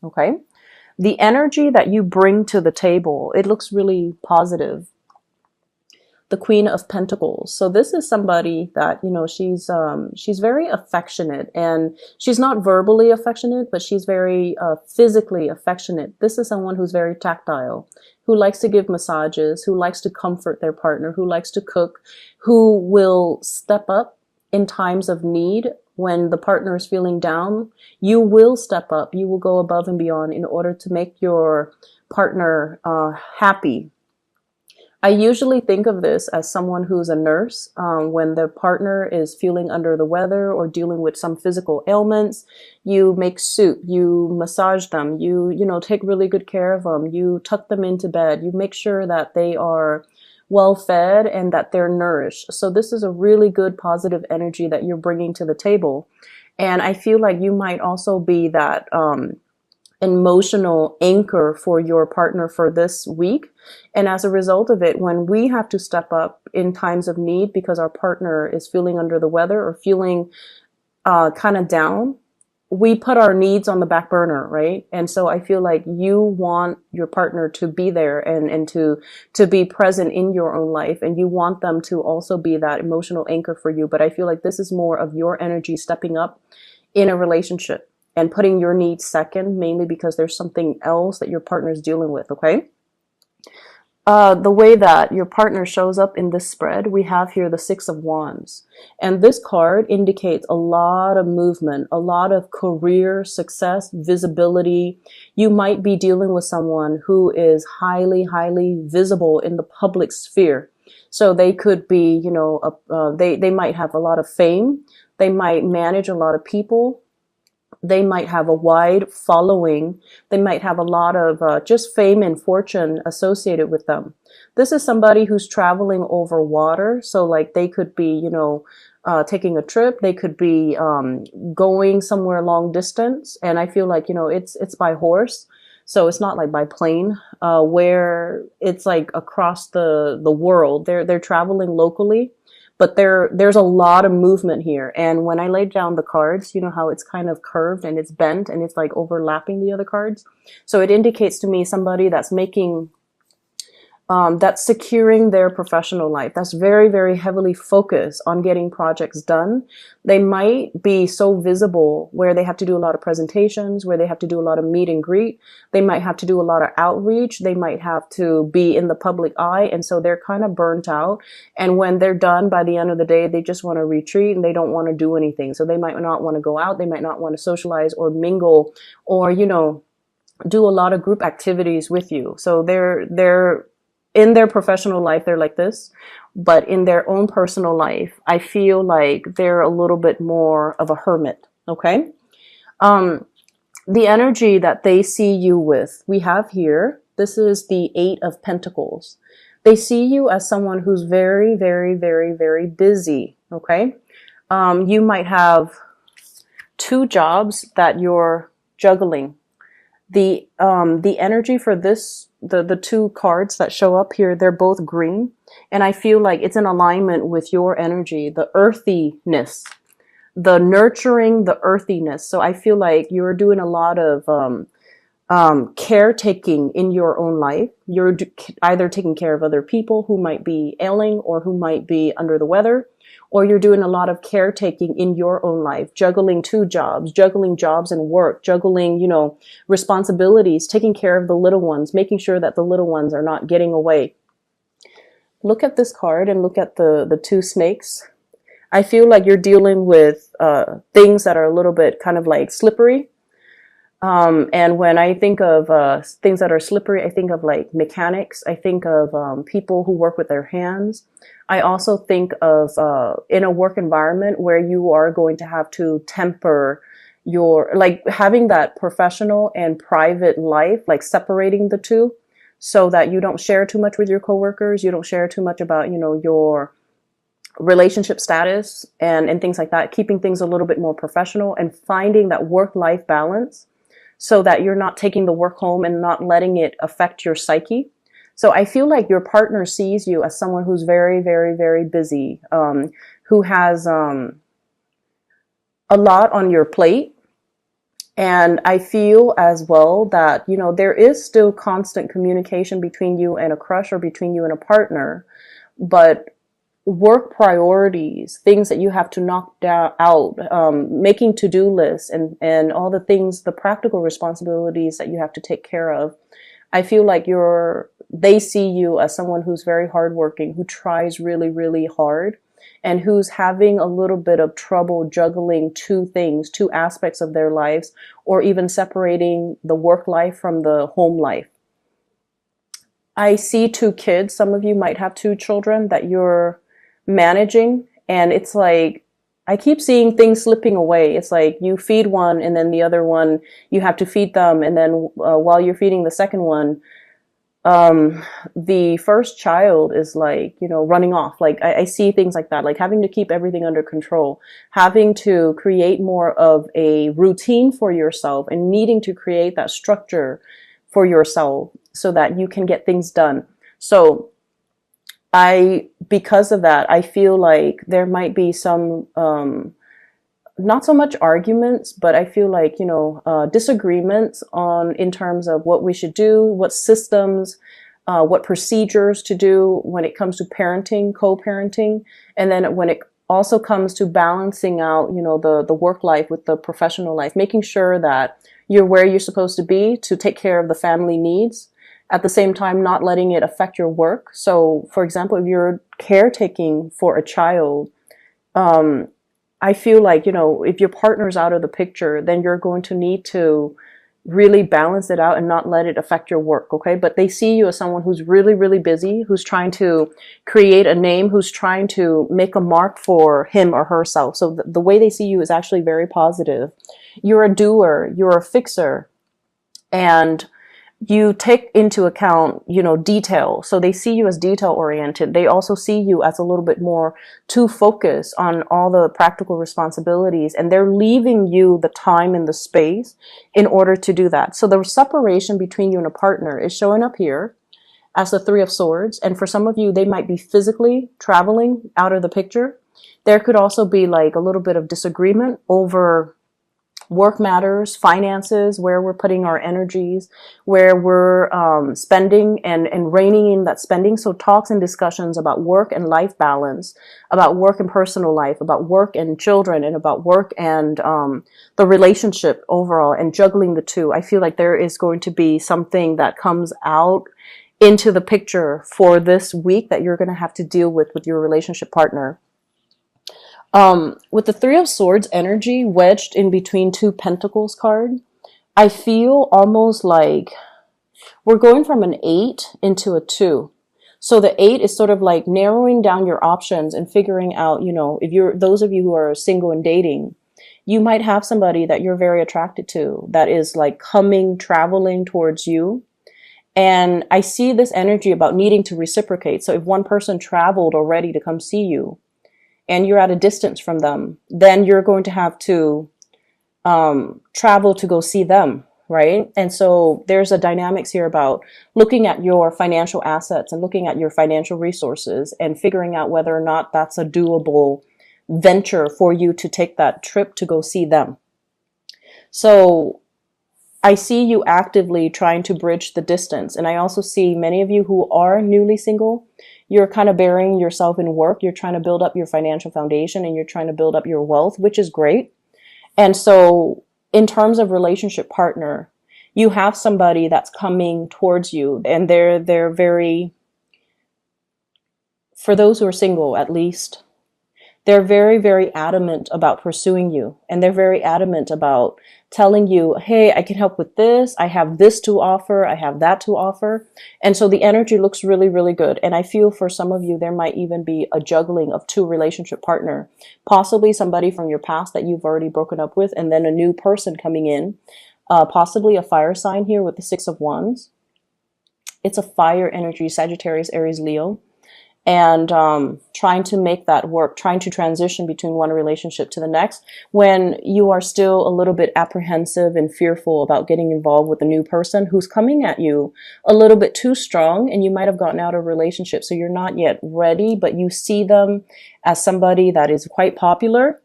Okay. The energy that you bring to the table, it looks really positive. The Queen of Pentacles. So this is somebody that, you know, she's very affectionate, and she's not verbally affectionate, but she's very physically affectionate. This is someone who's very tactile, who likes to give massages, who likes to comfort their partner, who likes to cook, who will step up in times of need. When the partner is feeling down, you will step up. You will go above and beyond in order to make your partner happy. I usually think of this as someone who's a nurse. When their partner is feeling under the weather or dealing with some physical ailments, you make soup, you massage them, you know, take really good care of them, you tuck them into bed, you make sure that they are well fed and that they're nourished. So this is a really good positive energy that you're bringing to the table. And I feel like you might also be that emotional anchor for your partner for this week. And as a result of it, when we have to step up in times of need because our partner is feeling under the weather or feeling kind of down, we put our needs on the back burner, right? And so I feel like you want your partner to be there and to be present in your own life, and you want them to also be that emotional anchor for you. But I feel like this is more of your energy stepping up in a relationship and putting your needs second, mainly because there's something else that your partner's dealing with, okay? The way that your partner shows up in this spread, we have here the Six of Wands. And this card indicates a lot of movement, a lot of career success, visibility. You might be dealing with someone who is highly, highly visible in the public sphere. So they could be, you know, they might have a lot of fame. They might manage a lot of people. They might have a wide following. They might have a lot of just fame and fortune associated with them. This is somebody who's traveling over water. So like they could be, you know, taking a trip. They could be going somewhere long distance. And I feel like, you know, it's by horse. So it's not like by plane, where it's like across the world. They're traveling locally. But there's a lot of movement here. And when I laid down the cards, you know how it's kind of curved and it's bent and it's like overlapping the other cards. So it indicates to me somebody that's making, that's securing their professional life. That's very, very heavily focused on getting projects done. They might be so visible where they have to do a lot of presentations, where they have to do a lot of meet and greet. They might have to do a lot of outreach. They might have to be in the public eye. And so they're kind of burnt out. And when they're done by the end of the day, they just want to retreat and they don't want to do anything. So they might not want to go out. They might not want to socialize or mingle or, you know, do a lot of group activities with you. So they're in their professional life, they're like this, but in their own personal life, I feel like they're a little bit more of a hermit, okay? The energy that they see you with, we have here, this is the Eight of Pentacles. They see you as someone who's very, very, very, very busy, okay? You might have two jobs that you're juggling. The energy for this, the two cards that show up here, they're both green. And I feel like it's in alignment with your energy, the earthiness, the nurturing, the earthiness. So I feel like you're doing a lot of caretaking in your own life. You're either taking care of other people who might be ailing or who might be under the weather, or you're doing a lot of caretaking in your own life, juggling two jobs, juggling jobs and work, juggling, you know, responsibilities, taking care of the little ones, making sure that the little ones are not getting away. Look at this card and look at the two snakes. I feel like you're dealing with things that are a little bit kind of like slippery. And when I think of things that are slippery, I think of like mechanics. I think of people who work with their hands. I also think of in a work environment where you are going to have to temper your, like having that professional and private life, like separating the two so that you don't share too much with your coworkers. You don't share too much about, you know, your relationship status and things like that, keeping things a little bit more professional and finding that work-life balance so that you're not taking the work home and not letting it affect your psyche. So I feel like your partner sees you as someone who's very, very, very busy, who has a lot on your plate. And I feel as well that, there is still constant communication between you and a crush or between you and a partner, but work priorities, things that you have to knock out, making to-do lists and all the things, the practical responsibilities that you have to take care of. I feel like they see you as someone who's very hardworking, who tries really, really hard, and who's having a little bit of trouble juggling two things, two aspects of their lives, or even separating the work life from the home life. I see two kids. Some of you might have two children that you're managing, and it's like, I keep seeing things slipping away. It's like you feed one and then the other one, you have to feed them. And then while you're feeding the second one, the first child is like, running off. Like I see things like that, like having to keep everything under control, having to create more of a routine for yourself and needing to create that structure for yourself so that you can get things done. So because of that, I feel like there might be some, not so much arguments, but I feel like, disagreements in terms of what we should do, what systems, what procedures to do when it comes to parenting, co-parenting. And then when it also comes to balancing out, the work life with the professional life, making sure that you're where you're supposed to be to take care of the family needs. At the same time, not letting it affect your work. So, for example, if you're caretaking for a child, I feel like, if your partner's out of the picture, then you're going to need to really balance it out and not let it affect your work, okay? But they see you as someone who's really, really busy, who's trying to create a name, who's trying to make a mark for him or herself. So the way they see you is actually very positive. You're a doer, you're a fixer, and you take into account, detail. So they see you as detail oriented. They also see you as a little bit more to focus on all the practical responsibilities, and they're leaving you the time and the space in order to do that. So the separation between you and a partner is showing up here as the Three of Swords. And for some of you, they might be physically traveling out of the picture. There could also be like a little bit of disagreement over work matters, finances, where we're putting our energies, where we're spending and reining in that spending. So talks and discussions about work and life balance, about work and personal life, about work and children, and about work and the relationship overall, and juggling the two. I feel like there is going to be something that comes out into the picture for this week that you're going to have to deal with your relationship partner. With the Three of Swords energy wedged in between two Pentacles card, I feel almost like we're going from an 8 into a 2. So the 8 is sort of like narrowing down your options and figuring out, if those of you who are single and dating, you might have somebody that you're very attracted to that is like traveling towards you. And I see this energy about needing to reciprocate. So if one person traveled already to come see you, and you're at a distance from them, then you're going to have to travel to go see them, right? And so there's a dynamics here about looking at your financial assets and looking at your financial resources and figuring out whether or not that's a doable venture for you to take that trip to go see them. So I see you actively trying to bridge the distance. And I also see many of you who are newly single, you're kind of burying yourself in work. You're trying to build up your financial foundation and you're trying to build up your wealth, which is great. And so in terms of relationship partner, you have somebody that's coming towards you, and they're very, for those who are single at least, they're very, very adamant about pursuing you. And they're very adamant about telling you, hey, I can help with this. I have this to offer. I have that to offer. And so the energy looks really, really good. And I feel for some of you, there might even be a juggling of two relationship partner, possibly somebody from your past that you've already broken up with, and then a new person coming in, possibly a fire sign here with the Six of Wands. It's a fire energy, Sagittarius, Aries, Leo. And trying to make that work, trying to transition between one relationship to the next when you are still a little bit apprehensive and fearful about getting involved with a new person who's coming at you a little bit too strong, and you might have gotten out of a relationship, so you're not yet ready, but you see them as somebody that is quite popular.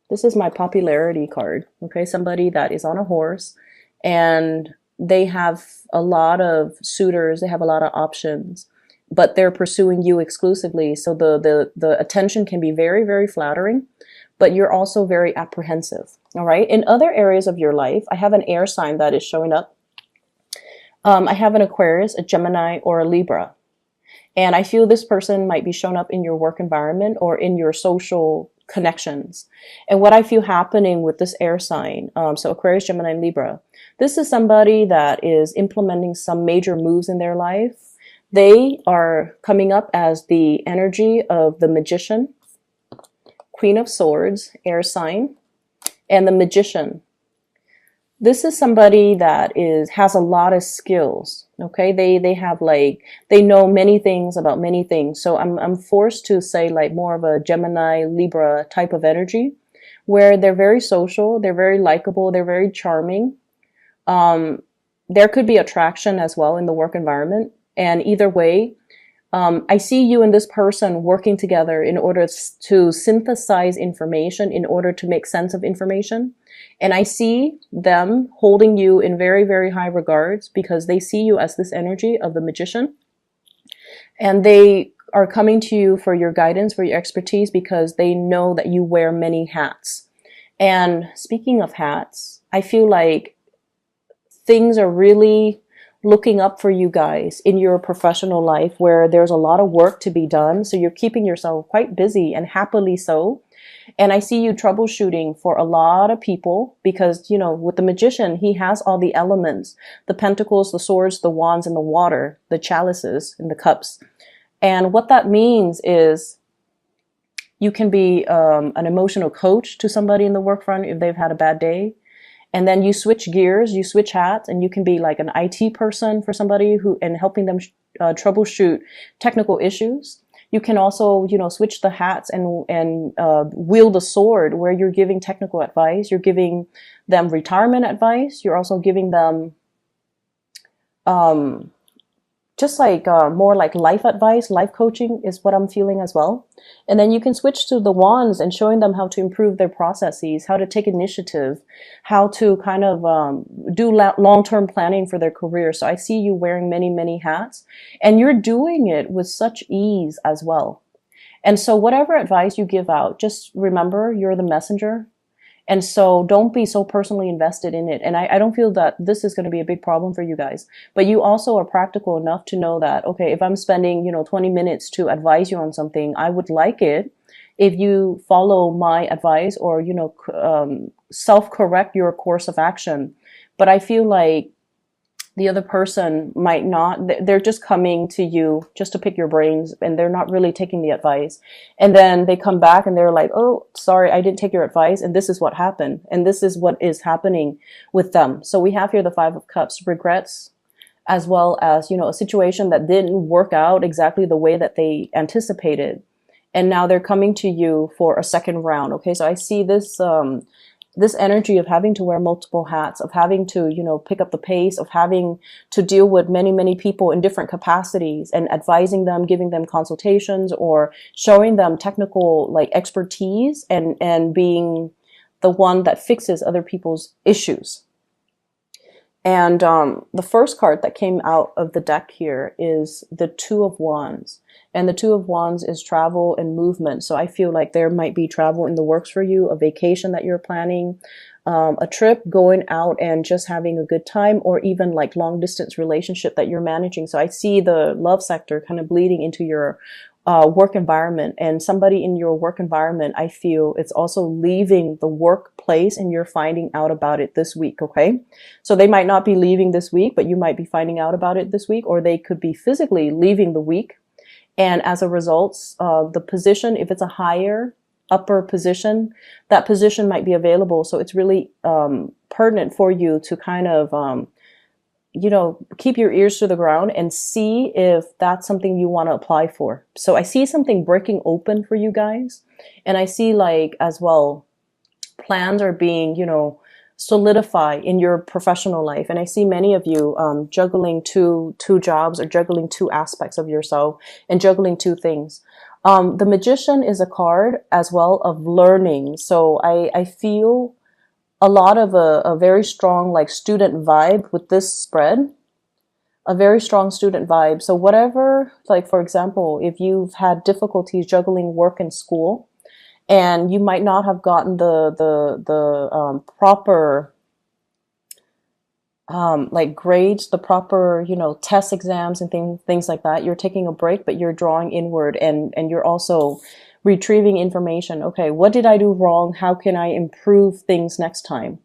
This is my popularity card. Okay, somebody that is on a horse and they have a lot of suitors, they have a lot of options, but they're pursuing you exclusively. So the attention can be very, very flattering, but you're also very apprehensive. All right. In other areas of your life, I have an air sign that is showing up. I have an Aquarius, a Gemini, or a Libra. And I feel this person might be shown up in your work environment or in your social connections. And what I feel happening with this air sign, so Aquarius, Gemini, and Libra, this is somebody that is implementing some major moves in their life. They are coming up as the energy of the Magician, Queen of Swords, air sign, and the Magician. This is somebody that has a lot of skills. Okay, they have like, they know many things about many things. So I'm forced to say like more of a Gemini Libra type of energy, where they're very social, they're very likable, they're very charming. There could be attraction as well in the work environment, and either way, I see you and this person working together in order to synthesize information, in order to make sense of information. And I see them holding you in very, very high regards because they see you as this energy of the Magician. And they are coming to you for your guidance, for your expertise, because they know that you wear many hats. And speaking of hats, I feel like things are really looking up for you guys in your professional life, where there's a lot of work to be done. So you're keeping yourself quite busy, and happily so. And I see you troubleshooting for a lot of people because, you know, with the Magician, he has all the elements, the pentacles, the swords, the wands, and the water, the chalices and the cups. And what that means is you can be an emotional coach to somebody in the work front if they've had a bad day. And then you switch gears, you switch hats, and you can be like an IT person for somebody and helping them troubleshoot technical issues. You can also, you know, switch the hats and wield a sword, where you're giving technical advice. You're giving them retirement advice. You're also giving them just like more like life advice, life coaching is what I'm feeling as well. And then you can switch to the wands and showing them how to improve their processes, how to take initiative, how to kind of do long-term planning for their career. So I see you wearing many, many hats, and you're doing it with such ease as well. And so whatever advice you give out, just remember you're the messenger. And so don't be so personally invested in it. And I don't feel that this is going to be a big problem for you guys. But you also are practical enough to know that, okay, if I'm spending, 20 minutes to advise you on something, I would like it if you follow my advice or, self-correct your course of action. But I feel like the other person might not, they're just coming to you just to pick your brains, and they're not really taking the advice. And then they come back and they're like, oh, sorry, I didn't take your advice. And this is what happened. And this is what is happening with them. So we have here the Five of Cups, regrets, as well as, a situation that didn't work out exactly the way that they anticipated. And now they're coming to you for a second round. Okay. So I see this energy of having to wear multiple hats, of having to, pick up the pace, of having to deal with many, many people in different capacities and advising them, giving them consultations, or showing them technical like expertise and being the one that fixes other people's issues. And the first card that came out of the deck here is the Two of Wands. And the Two of Wands is travel and movement. So I feel like there might be travel in the works for you, a vacation that you're planning, a trip, going out and just having a good time, or even like long distance relationship that you're managing. So I see the love sector kind of bleeding into your work environment, and somebody in your work environment, I feel it's also leaving the workplace and you're finding out about it this week. Okay. So they might not be leaving this week, but you might be finding out about it this week, or they could be physically leaving the week. And as a result, the position, if it's a higher upper position, that position might be available. So it's really pertinent for you to kind of, keep your ears to the ground and see if that's something you want to apply for. So I see something breaking open for you guys. And I see like as well, plans are being, solidify in your professional life. And I see many of you juggling two jobs, or juggling two aspects of yourself, and juggling two things. The Magician is a card as well of learning. So I feel a lot of a very strong like student vibe with this spread, a very strong student vibe. So whatever, like for example, if you've had difficulties juggling work and school, and you might not have gotten the proper like grades, the proper, test exams and things like that. You're taking a break, but you're drawing inward, and you're also retrieving information. Okay, what did I do wrong? How can I improve things next time?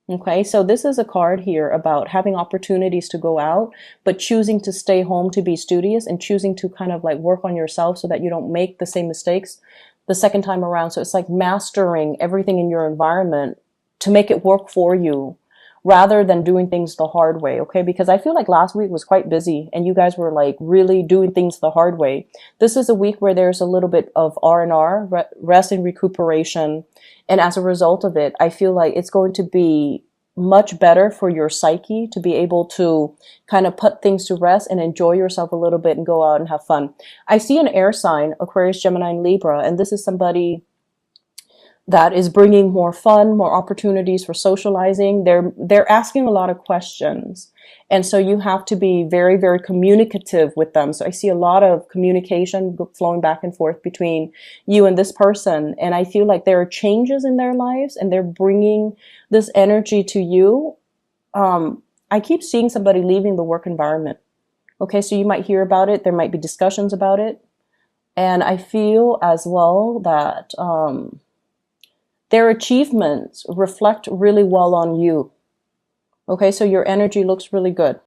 Okay, so this is a card here about having opportunities to go out, but choosing to stay home to be studious and choosing to kind of like work on yourself so that you don't make the same mistakes the second time around. So it's like mastering everything in your environment to make it work for you rather than doing things the hard way. Okay, because I feel like last week was quite busy and you guys were like really doing things the hard way. This is a week where there's a little bit of R&R, rest and recuperation. And as a result of it, I feel like it's going to be much better for your psyche to be able to kind of put things to rest and enjoy yourself a little bit and go out and have fun. I see an air sign, Aquarius, Gemini, and Libra, and this is somebody that is bringing more fun, more opportunities for socializing. They're asking a lot of questions. And so you have to be very, very communicative with them. So I see a lot of communication flowing back and forth between you and this person. And I feel like there are changes in their lives and they're bringing this energy to you. I keep seeing somebody leaving the work environment. Okay, so you might hear about it. There might be discussions about it. And I feel as well that their achievements reflect really well on you. Okay, so your energy looks really good.